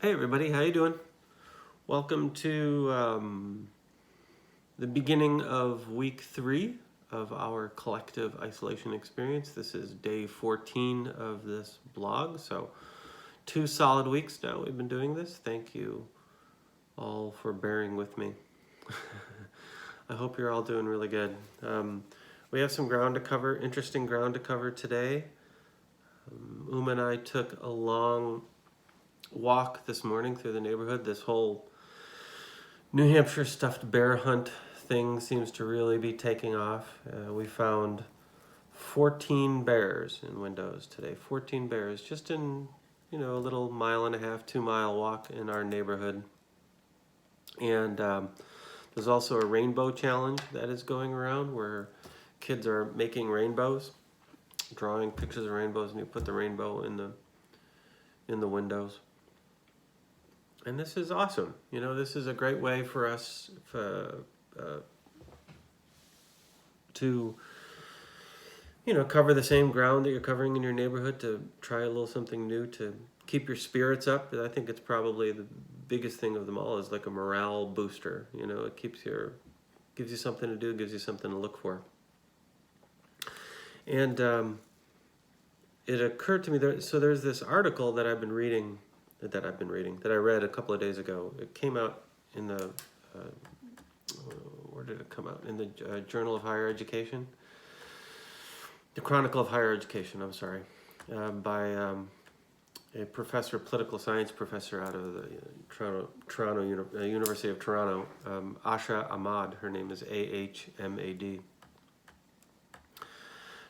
Hey everybody, how you doing? Welcome to the beginning of week 3 of our collective isolation experience. This is day 14 of this blog, so 2 solid weeks now we've been doing this. Thank you all for bearing with me. I hope you're all doing really good. We have some ground to cover, interesting ground to cover today. Uma and I took a long walk this morning through the neighborhood. This whole New Hampshire stuffed bear hunt thing seems to really be taking off. We found 14 bears in windows today. 14 bears just in, a little 1.5 2-mile walk in our neighborhood. And there's also a rainbow challenge that is going around where kids are making rainbows, drawing pictures of rainbows, and you put the rainbow in the windows. And this is awesome. This is a great way for us to, cover the same ground that you're covering in your neighborhood, to try a little something new, to keep your spirits up. I think it's probably the biggest thing of them all is like a morale booster. It gives you something to do, gives you something to look for. And it occurred to me, there's this article that I read a couple of days ago. It came out in the, where did it come out? In the Journal of Higher Education? The Chronicle of Higher Education, I'm sorry. By a professor, political science professor out of the University of Toronto, Asha Ahmad. Her name is Ahmad.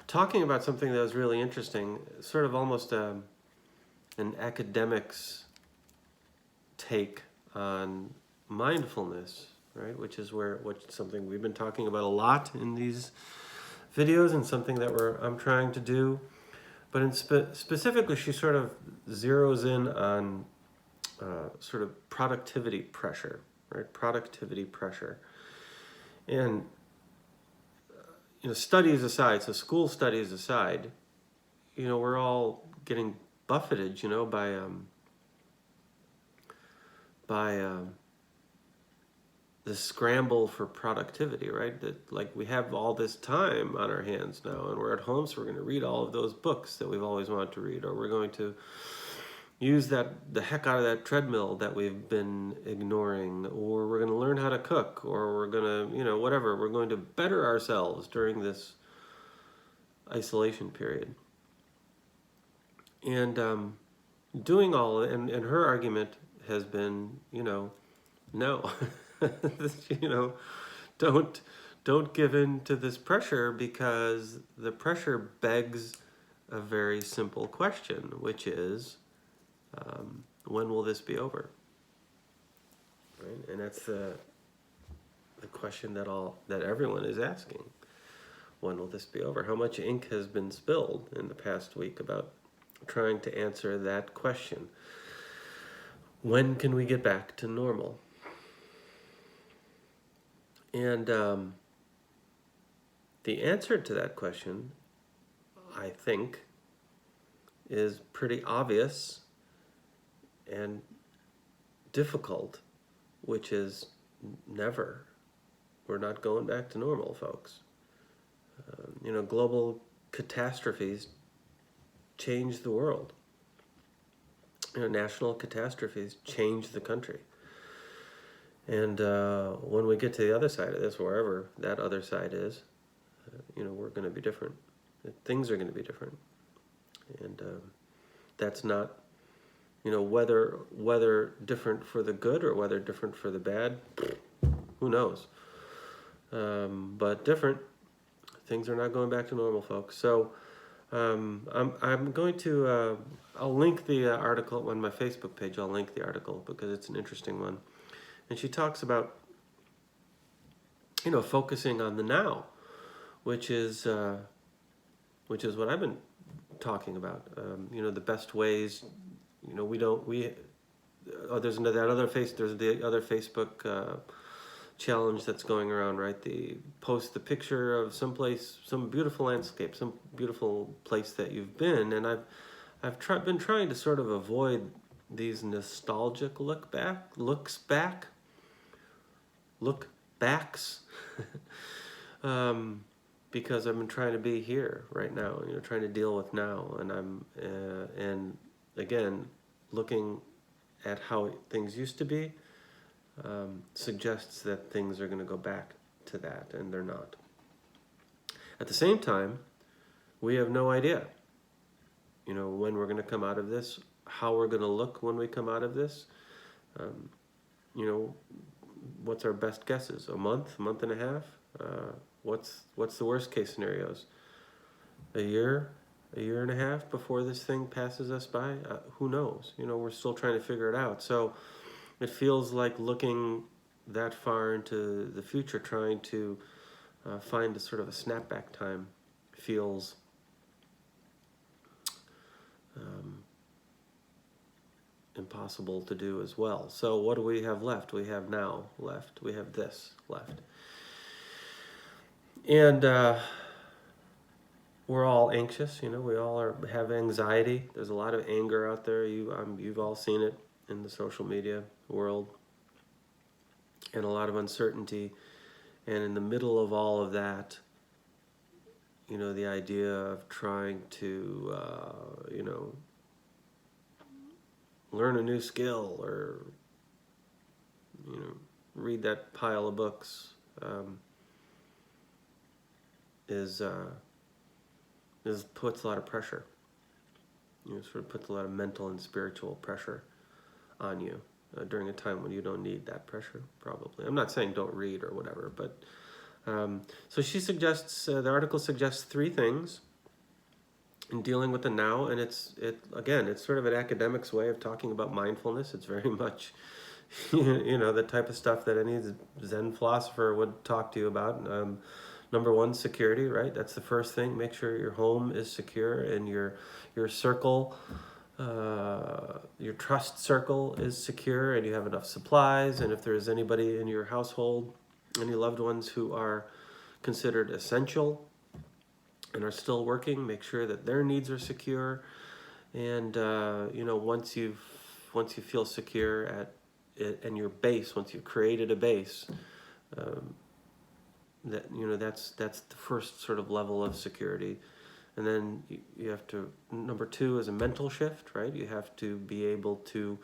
Talking about something that was really interesting, sort of almost an academic's take on mindfulness, right? Which is something we've been talking about a lot in these videos, and something that I'm trying to do. But specifically, she sort of zeroes in on sort of productivity pressure, right? Productivity pressure, and studies aside, so school studies aside, we're all getting buffeted, by the scramble for productivity, right? That, like, we have all this time on our hands now, and we're at home, so we're going to read all of those books that we've always wanted to read, or we're going to use the heck out of that treadmill that we've been ignoring, or we're going to learn how to cook, or we're going to, whatever. We're going to better ourselves during this isolation period. And doing all, and her argument has been, no, don't give in to this pressure, because the pressure begs a very simple question, which is, when will this be over? Right? And that's the question that everyone is asking. When will this be over? How much ink has been spilled in the past week about trying to answer that question? When can we get back to normal? And the answer to that question, I think, is pretty obvious and difficult, which is never. We're not going back to normal, folks. Global catastrophes change the world. National catastrophes change the country. And when we get to the other side of this, wherever that other side is, we're going to be different. Things are going to be different. And that's not, whether different for the good or whether different for the bad, who knows? But different. Things are not going back to normal, folks. So I'm going to, I'll link the article on my Facebook page. I'll link the article because it's an interesting one. And she talks about, focusing on the now, which is what I've been talking about. The best ways. There's the other Facebook challenge that's going around, right? Post the picture of some beautiful landscape, some beautiful place that you've been, and I've been trying to sort of avoid these nostalgic looks backs, because I've been trying to be here right now, trying to deal with now, and and again, looking at how things used to be, suggests that things are going to go back to that, and they're not. At the same time, we have no idea, when we're going to come out of this, how we're going to look when we come out of this. What's our best guesses? A month and a half? What's the worst case scenarios? A year and a half before this thing passes us by? Who knows? We're still trying to figure it out. So it feels like looking that far into the future, trying to find a sort of a snapback time feels impossible to do as well. So what do we have left? We have now left. We have this left. And we're all anxious, we all have anxiety. There's a lot of anger out there. You've all seen it in the social media world, and a lot of uncertainty. And in the middle of all of that, the idea of trying to, learn a new skill, or, read that pile of books, puts a lot of pressure. Sort of puts a lot of mental and spiritual pressure on you during a time when you don't need that pressure, probably. I'm not saying don't read or whatever, but so she suggests, the article suggests 3 things in dealing with the now, and it's sort of an academic's way of talking about mindfulness. It's very much, the type of stuff that any Zen philosopher would talk to you about. Number 1, security, right? That's the first thing. Make sure your home is secure, and your circle, your trust circle is secure, and you have enough supplies. And if there's anybody in your household, any loved ones who are considered essential and are still working, make sure that their needs are secure. And once you feel secure at it and your base, once you've created a base, that's the first sort of level of security. And then you have to, number 2 is a mental shift, right? You have to be able to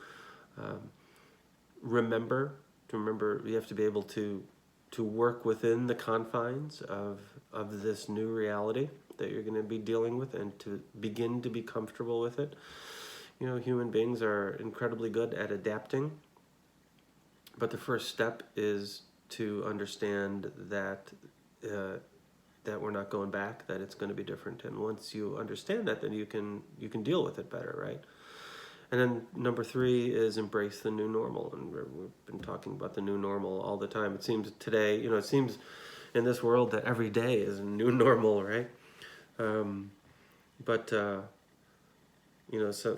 remember, you have to be able to work within the confines of this new reality that you're going to be dealing with, and to begin to be comfortable with it. Human beings are incredibly good at adapting, but the first step is to understand that we're not going back, that it's going to be different. And once you understand that, then you can deal with it better, right? And then number 3 is embrace the new normal. And we've been talking about the new normal all the time. It seems today, it seems in this world that every day is a new normal, right? So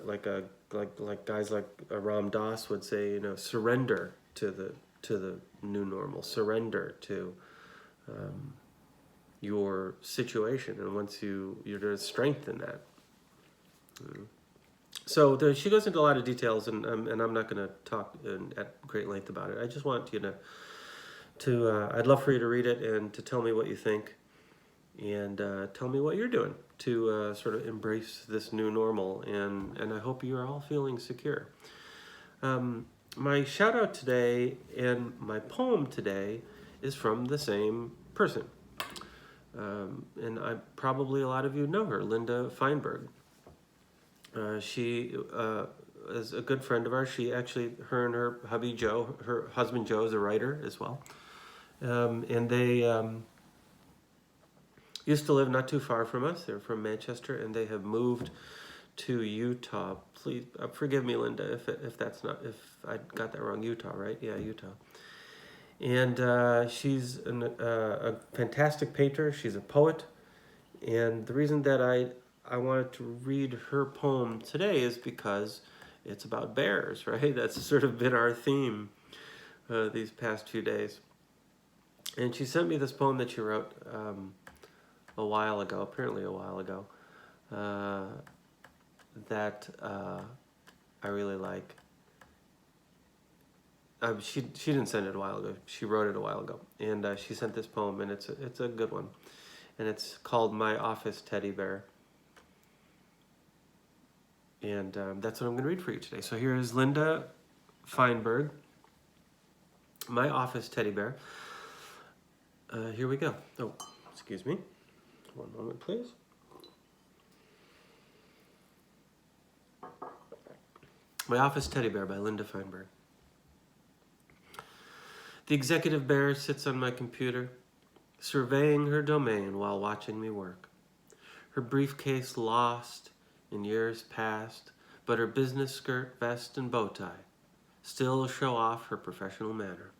like guys like Ram Dass would say, surrender to the new normal, surrender to your situation, and once there's strength in that. So she goes into a lot of details, and I'm not going to talk at great length about it. I just want you to I'd love for you to read it and to tell me what you think, and tell me what you're doing to sort of embrace this new normal, and I hope you're all feeling secure. My shout out today and my poem today is from the same person. And probably a lot of you know her, Linda Feinberg. She is a good friend of ours. Her and her hubby Joe, her husband Joe, is a writer as well. And they used to live not too far from us. They're from Manchester, and they have moved to Utah. Please forgive me, Linda, if I got that wrong. Utah, right? Yeah, Utah. And she's a fantastic painter. She's a poet. And the reason that I wanted to read her poem today is because it's about bears, right? That's sort of been our theme these past few days. And she sent me this poem that she wrote apparently a while ago, that I really like. She didn't send it a while ago. She wrote it a while ago, and she sent this poem, and it's a good one, and it's called "My Office Teddy Bear," and that's what I'm going to read for you today. So here is Linda Feinberg, "My Office Teddy Bear." Here we go. Oh, excuse me. One moment, please. My Office Teddy Bear by Linda Feinberg. The executive bear sits on my computer, surveying her domain while watching me work. Her briefcase lost in years past, but her business skirt, vest, and bow tie still show off her professional manner.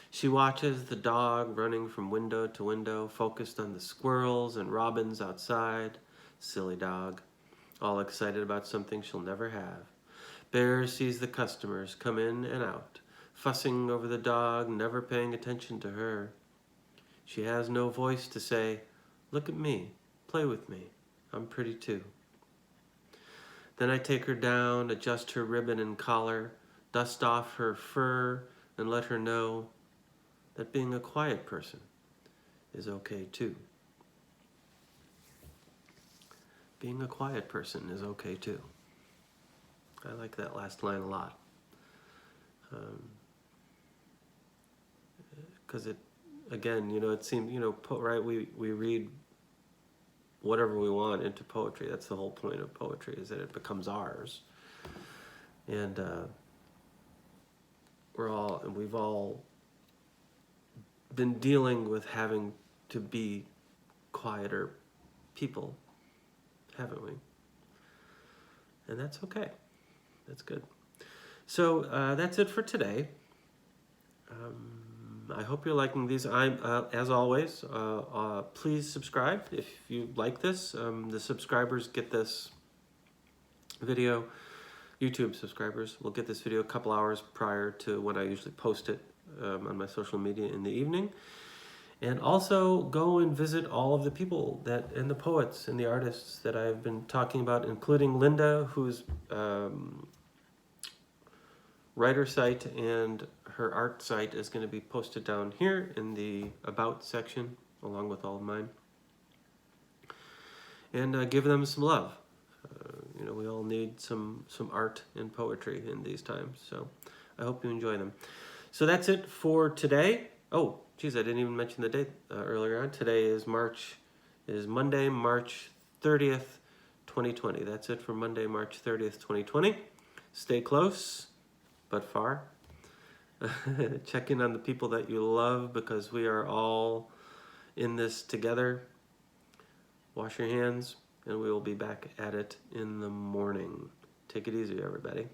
She watches the dog running from window to window, focused on the squirrels and robins outside. Silly dog, all excited about something she'll never have. Bear sees the customers come in and out, fussing over the dog, never paying attention to her. She has no voice to say, "Look at me, play with me, I'm pretty too." Then I take her down, adjust her ribbon and collar, dust off her fur, and let her know that being a quiet person is okay too. Being a quiet person is okay too. I like that last line a lot. Because it, again, it seems, right, we read whatever we want into poetry. That's the whole point of poetry, is that it becomes ours. And we've all been dealing with having to be quieter people, haven't we? And that's okay. That's good. So that's it for today. I hope you're liking these. As always, please subscribe if you like this. The subscribers get this video. YouTube subscribers will get this video a couple hours prior to when I usually post it on my social media in the evening. And also go and visit all of the people and the poets and the artists that I've been talking about, including Linda, whose writer site and her art site is going to be posted down here in the About section, along with all of mine. And give them some love. We all need some art and poetry in these times. So I hope you enjoy them. So that's it for today. Oh, geez, I didn't even mention the date earlier on. Today is Monday, March 30th, 2020. That's it for Monday, March 30th, 2020. Stay close, but far. Check in on the people that you love, because we are all in this together. Wash your hands, and we will be back at it in the morning. Take it easy, everybody.